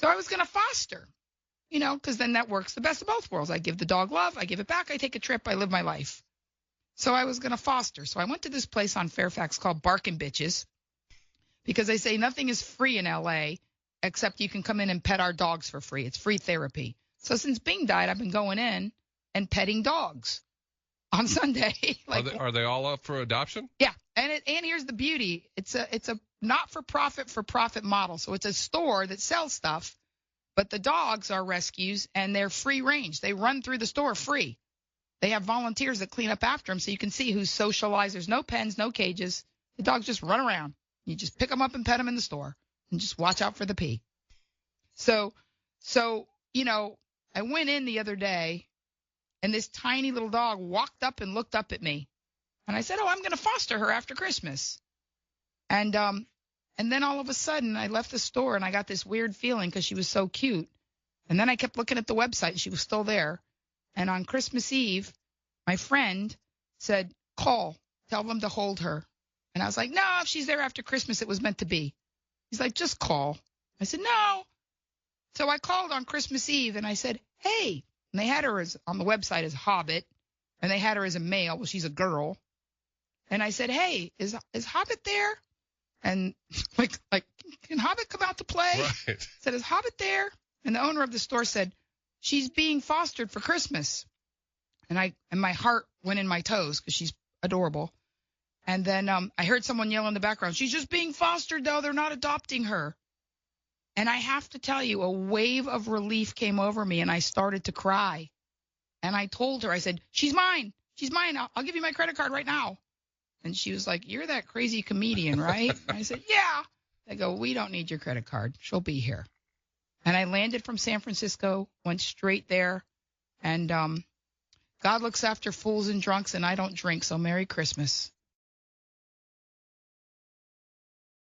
So I was going to foster, because then that works the best of both worlds. I give the dog love, I give it back, I take a trip, I live my life. So I was going to foster. So I went to this place on Fairfax called Barkin' Bitches because they say nothing is free in L.A. except you can come in and pet our dogs for free. It's free therapy. So since Bing died, I've been going in and petting dogs on Sunday. Are they all up for adoption? Yeah. And here's the beauty. It's a not-for-profit model. So it's a store that sells stuff, but the dogs are rescues and they're free range. They run through the store free. They have volunteers that clean up after them so you can see who's socialized. There's no pens, no cages. The dogs just run around. You just pick them up and pet them in the store and just watch out for the pee. So I went in the other day and this tiny little dog walked up and looked up at me. And I said, I'm going to foster her after Christmas. And then all of a sudden I left the store and I got this weird feeling because she was so cute. And then I kept looking at the website and she was still there. And on Christmas Eve, my friend said, call, tell them to hold her. And I was like, no, if she's there after Christmas, it was meant to be. He's like, just call. I said, no. So I called on Christmas Eve and I said, hey. And they had her on the website as Hobbit. And they had her as a male. Well, she's a girl. And I said, hey, is Hobbit there? And like, can Hobbit come out to play? Right. I said, is Hobbit there? And the owner of the store said, she's being fostered for Christmas. And my heart went in my toes because she's adorable. And then I heard someone yell in the background, she's just being fostered, though. They're not adopting her. And I have to tell you, a wave of relief came over me, and I started to cry. And I told her, I said, she's mine. She's mine. I'll give you my credit card right now. And she was like, you're that crazy comedian, right? And I said, yeah. I go, we don't need your credit card. She'll be here. And I landed from San Francisco, went straight there. And God looks after fools and drunks, and I don't drink, so Merry Christmas.